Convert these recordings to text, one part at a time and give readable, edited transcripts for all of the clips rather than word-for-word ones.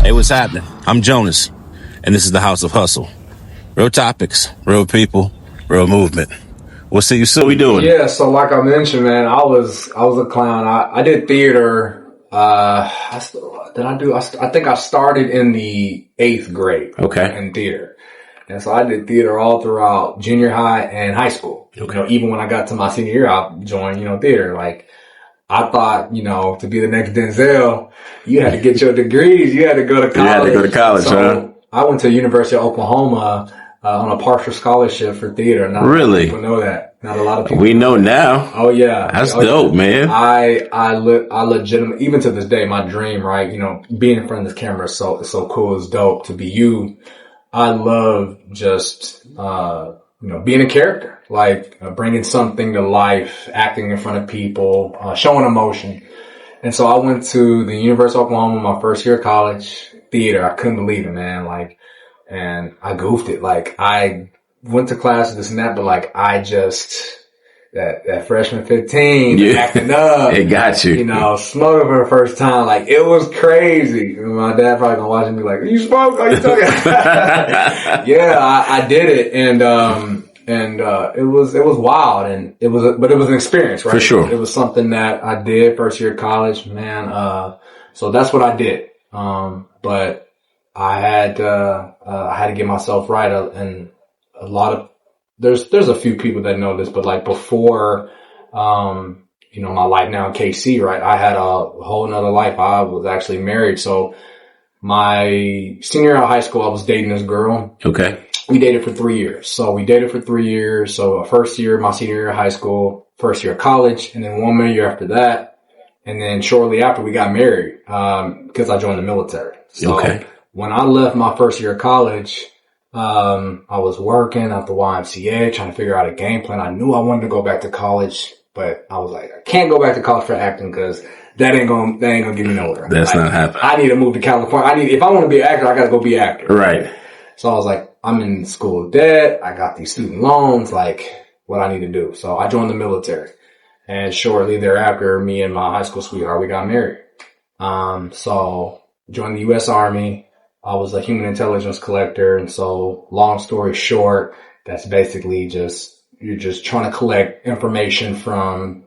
Hey, what's happening? I'm Jonas, and this is the House of Hustle. Real topics, real people, real movement. We'll see you soon. What we doing? Yeah, so like I mentioned, man, I was a clown. I did theater. I think I started in the 8th grade. Okay. In theater. And so I did theater all throughout junior high and high school. Okay. You know, even when I got to my senior year, I joined, theater. Like, I thought, to be the next Denzel, you had to get your degrees. You had to go to college. You had to go to college, so I went to the University of Oklahoma on a partial scholarship for theater. Not Really? A lot of people know that. Not a lot of people. We know now. Oh yeah. That's dope, man. I legitimately, even to this day, my dream, right? Being in front of this camera is so cool. It's dope to be you. I love just, being a character, like bringing something to life, acting in front of people, showing emotion. And so I went to the University of Oklahoma my first year of college, theater. I couldn't believe it, man. And I goofed it. Like, I went to classes, this and that, but that freshman 15, acting up. It got you. Smoking for the first time. Like, it was crazy. My dad probably gonna watch me like, you smoke? Are you talking? Yeah, I did it. And it was wild, and but it was an experience, right? For sure. It was something that I did first year of college, man. So that's what I did. But I had to get myself right, and a lot of there's a few people that know this, but like before, my life now in KC, right? I had a whole nother life. I was actually married, so my senior year of high school, I was dating this girl. Okay. We dated for 3 years. So first year, my senior year of high school, first year of college, and then 1 more year after that. And then shortly after we got married, because I joined the military. So when I left my first year of college, I was working at the YMCA trying to figure out a game plan. I knew I wanted to go back to college, but I was like, I can't go back to college for acting because that ain't gonna get me nowhere. That's not happening. I need to move to California. If I want to be an actor, I gotta go be an actor. Right. So I was like, I'm in school debt. I got these student loans. Like, what I need to do. So I joined the military, and shortly thereafter, me and my high school sweetheart, we got married. So joined the U.S. Army. I was a human intelligence collector. And so long story short, that's basically you're just trying to collect information from,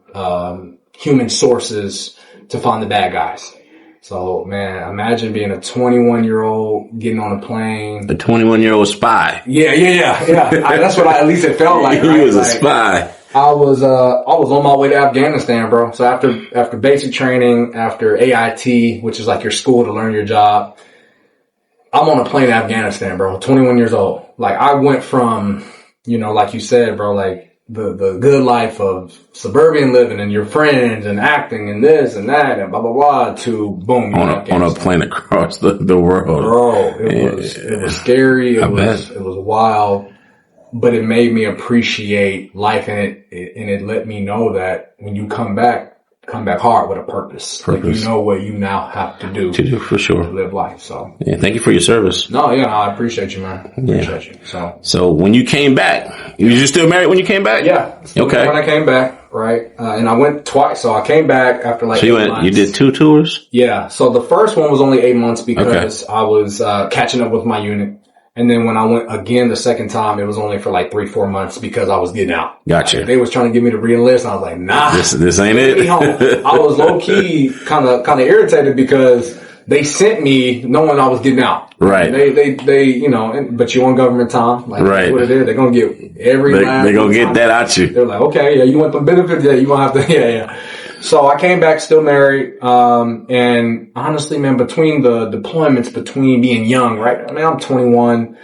human sources to find the bad guys. So man, imagine being a 21-year-old getting on a plane. A 21-year-old spy. Yeah. That's what at least it felt like. He right? was a spy. I was on my way to Afghanistan, bro. So after basic training, after AIT, which is like your school to learn your job, I'm on a plane to Afghanistan, bro. 21 years old. Like, I went from, like you said, bro, like the good life of suburban living and your friends and acting and this and that and blah, blah, blah to boom. On a plane across the world. Bro, it was scary. It was wild, but it made me appreciate life, and it let me know that when you come back hard with a purpose. Like, you know what you now have to do. To do, for sure. To live life, so. Yeah, thank you for your service. No, yeah, I appreciate you, man. Appreciate you. So when you came back, you still married when you came back? Yeah. Okay. When I came back, right? And I went twice. So I came back after like 8 months. You did 2 tours? Yeah. So the first one was only 8 months because I was catching up with my unit. And then when I went again the second time, it was only for like 3-4 months because I was getting out. Gotcha. Like, they was trying to get me to re-enlist, and I was like, nah. This ain't it. I was low key kind of irritated because they sent me knowing I was getting out. Right. They but you on government time. Like, right. That's what it is. They're going to get they're going to get that out you. They're like, okay, yeah, you want them benefits? Yeah, you going to have to, yeah. So I came back still married. And honestly, man, between the deployments, between being young, right? I mean, I'm 21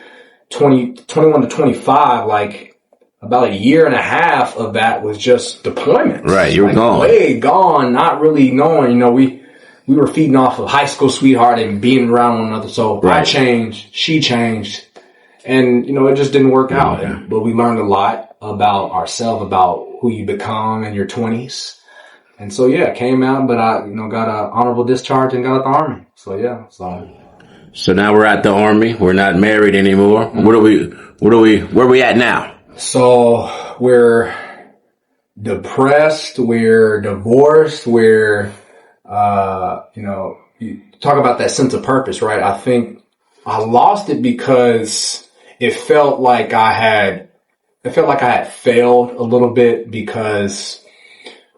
to 25, like about a year and a half of that was just deployments. Right. You were gone. Way gone, not really knowing, we were feeding off of high school sweetheart and being around one another. So right. I changed, she changed, and, it just didn't work out. But we learned a lot about ourselves, about who you become in your 20s. And so, came out, but I, got an honorable discharge and got out the Army. So, So now we're at the Army. We're not married anymore. Mm-hmm. Where we at now? So we're depressed. We're divorced. We're, you talk about that sense of purpose, right? I think I lost it because it felt like I had failed a little bit because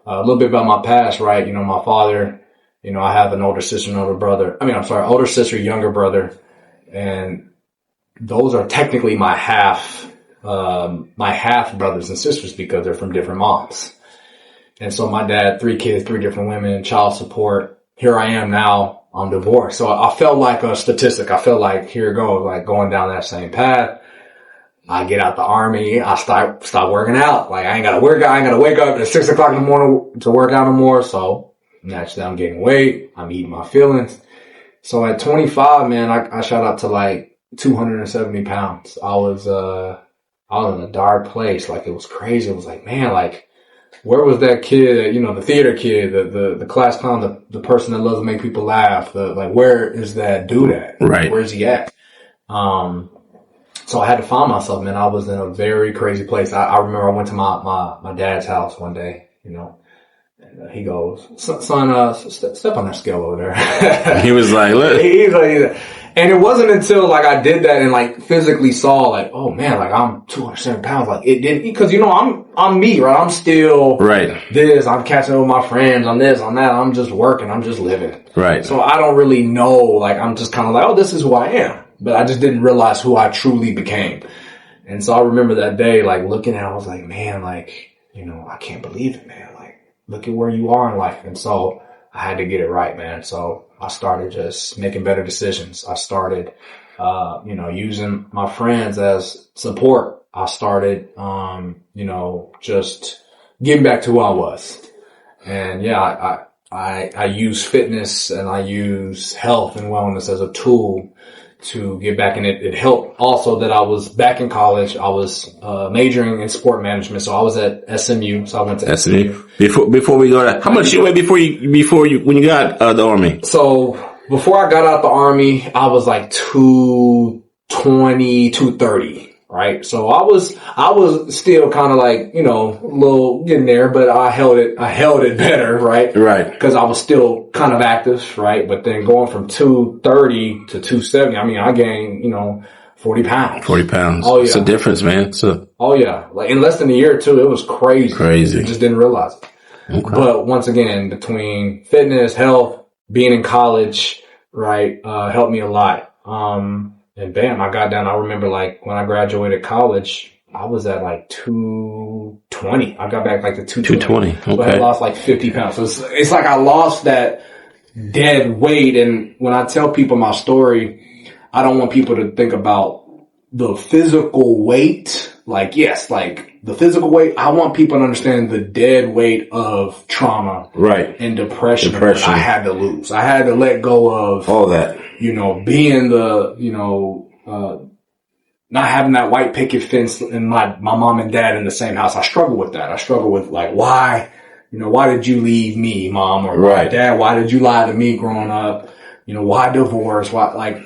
a little bit about my past, right? You know, my father, you know, I have an older sister and older brother. Older sister, younger brother. And those are technically my half brothers and sisters because they're from different moms. And so my dad, 3 kids, 3 different women, child support. Here I am now, I'm divorced. So I felt like a statistic. I felt like, here it goes, like going down that same path. I get out the army. I start working out. Like I ain't gotta work out. I ain't gotta wake up at 6 o'clock in the morning to work out no more. So naturally I'm gaining weight. I'm eating my feelings. So at 25, man, I shot up to like 270 pounds. I was in a dark place. Like it was crazy. It was like, man, like where was that kid, you know, the theater kid, the class clown, the person that loves to make people laugh, like where is that dude at? Right. Where's he at? So I had to find myself, man. I was in a very crazy place. I remember I went to my dad's house one day, you know, and he goes, son, step on that scale over there. He was like, look. He's like, and it wasn't until like I did that and like physically saw like, oh man, like I'm 207 pounds. Like it didn't, because you know, I'm me, right? I'm still this, I'm catching up with my friends, I'm this, I'm that. I'm just working. I'm just living. Right. So I don't really know, like I'm just kind of like, oh, this is who I am. But I just didn't realize who I truly became. And so I remember that day, like looking at it, I was like, man, like, you know, I can't believe it, man. Like, look at where you are in life. And so I had to get it right, man. So I started just making better decisions. I started, you know, using my friends as support. I started, you know, just getting back to who I was. And yeah, I use fitness and I use health and wellness as a tool to get back. And it helped also that I was back in college. I was majoring in sport management. So I was at SMU. So I went to SMU. Before we go there, how much you weighed before you when you got the Army? So before I got out the Army, I was like 220, 230. Right. So I was still kind of like, you know, a little getting there, but I held it better. Right. Right. Cause I was still kind of active. Right. But then going from 230 to 270, I mean, I gained, you know, 40 pounds. 40 pounds. Oh yeah. It's a difference, man. Oh yeah. Like in less than a year or two, it was crazy. Crazy. I just didn't realize it. Okay. But once again, between fitness, health, being in college, right, helped me a lot. And bam, I got down. I remember like when I graduated college, I was at like 220. I got back like to 220. Okay. So I lost like 50 pounds. So it's like I lost that dead weight. And when I tell people my story, I don't want people to think about the physical weight. Like, yes, like the physical weight. I want people to understand the dead weight of trauma. Right. And depression. That I had to lose. I had to let go of all that. You know, being the, you know, not having that white picket fence and my mom and dad in the same house. I struggle with that. I struggle with like, why did you leave me, mom? Or dad, why did you lie to me growing up? You know, why divorce? Why, like,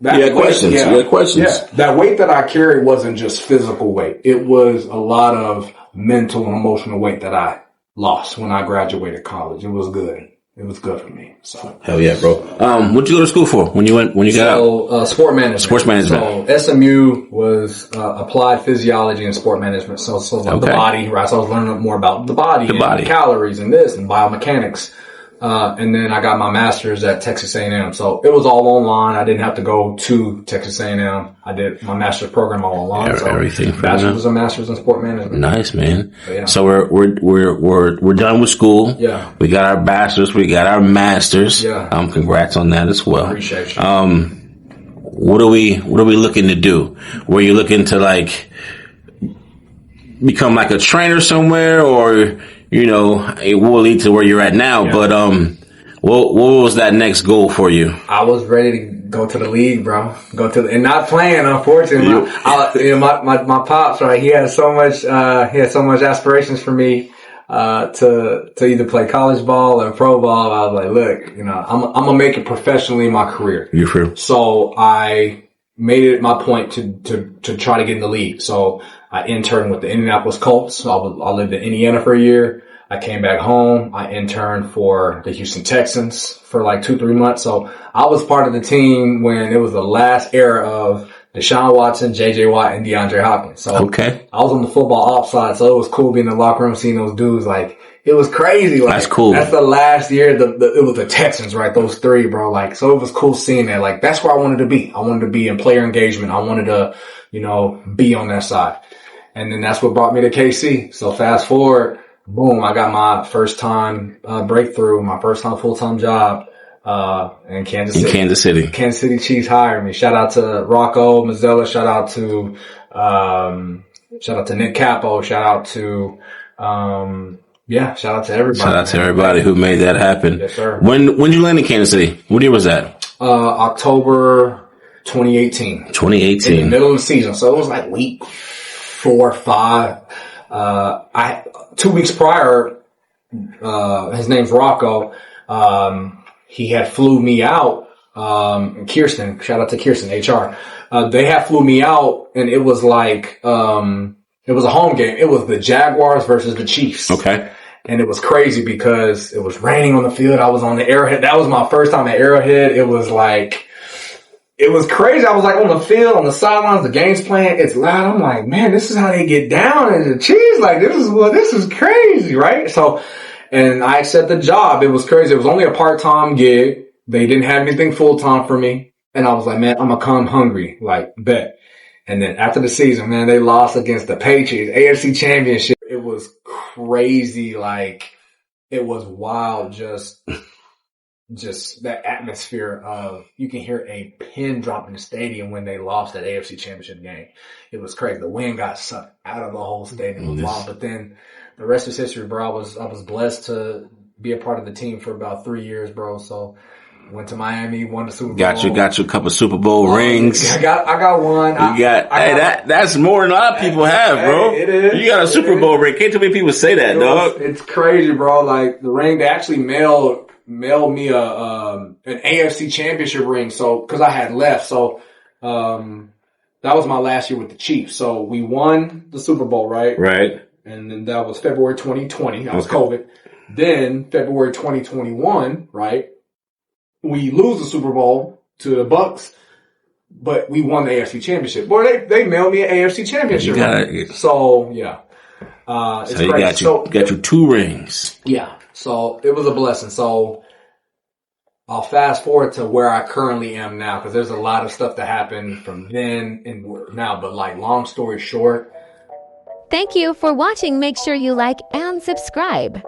that weight, questions. Yeah, you had questions. Yeah. That weight that I carried wasn't just physical weight. It was a lot of mental and emotional weight that I lost when I graduated college. It was good. It was good for me. So hell yeah, bro. What'd you go to school for when you got out? Sport management. Sports management. So SMU was applied physiology and sport management. So like the body, right? So I was learning more about the body, calories and this and biomechanics. And then I got my master's at Texas A&M. So it was all online. I didn't have to go to Texas A&M. I did my master's program all online. Yeah, so everything. Bachelor's and master's in sport management. Nice, man. Yeah. So we're done with school. Yeah. We got our bachelor's. We got our master's. Yeah. Congrats on that as well. Appreciate you. What are we looking to do? Were you looking to like become like a trainer somewhere, or you know, it will lead to where you're at now? Yeah. But what was that next goal for you? I was ready to go to the league, bro. And not playing, unfortunately. My pops, right? He had so much aspirations for me to either play college ball or pro ball. I was like, look, you know, I'm gonna make it professionally in my career. You true. So I made it my point to try to get in the league. So I interned with the Indianapolis Colts. I lived in Indiana for a year. I came back home. I interned for the Houston Texans for like 2-3 months. So I was part of the team when it was the last era of Deshaun Watson, JJ Watt, and DeAndre Hopkins. So Okay. I was on the football ops side. So it was cool being in the locker room, seeing those dudes. Like, it was crazy. Like, That's cool. That's the last year. It was the Texans, right? Those three, bro. Like, so it was cool seeing that. Like, that's where I wanted to be. I wanted to be in player engagement. I wanted to, be on that side. And then that's what brought me to KC. So fast forward, boom, I got my first time breakthrough, my first time full-time job in Kansas City. Kansas City Chiefs hired me. Shout out to Rocco Mazzella. Shout out to Nick Capo. Shout out to shout out to everybody. Shout out to everybody who made that happen. Yes, sir. When did you land in Kansas City? What year was that? October 2018. 2018. In the middle of the season. So it was like week 4 or 5. 2 weeks prior, his name's Rocco. He had flew me out. Kirsten, shout out to Kirsten, HR. They had flew me out and it was like, it was a home game. It was the Jaguars versus the Chiefs. Okay. And it was crazy because it was raining on the field. I was on the Arrowhead. That was my first time at Arrowhead. It was crazy. I was like on the field, on the sidelines, the game's playing. It's loud. I'm like, man, this is how they get down in the Chiefs. Like, this is crazy, right? So, and I accepted the job. It was crazy. It was only a part-time gig. They didn't have anything full-time for me. And I was like, man, I'm gonna come hungry. Like, bet. And then after the season, man, they lost against the Patriots, AFC Championship. It was crazy. Like, it was wild. Just that atmosphere of, you can hear a pin drop in the stadium when they lost that AFC Championship game. It was crazy. The wind got sucked out of the whole stadium. It was wild. But then the rest is history, bro. I was blessed to be a part of the team for about 3 years, bro. So went to Miami, won the Super Bowl. Got you a couple Super Bowl rings. I got one. That's more than a lot of people have, bro. It is. You got a Super Bowl ring. Can't too many people say that, dog. It's crazy, bro. Like, the ring, they actually mailed me an AFC Championship ring. So, cause I had left. So, that was my last year with the Chiefs. So we won the Super Bowl, right? Right. And then that was February 2020. That was COVID. Then February 2021, right? We lose the Super Bowl to the Bucks, but we won the AFC Championship. Boy, they mailed me an AFC Championship. So yeah. It's so great. You got you 2 rings. Yeah. So it was a blessing. So I'll fast forward to where I currently am now, because there's a lot of stuff that happened from then and now. But like, long story short. Thank you for watching. Make sure you like and subscribe.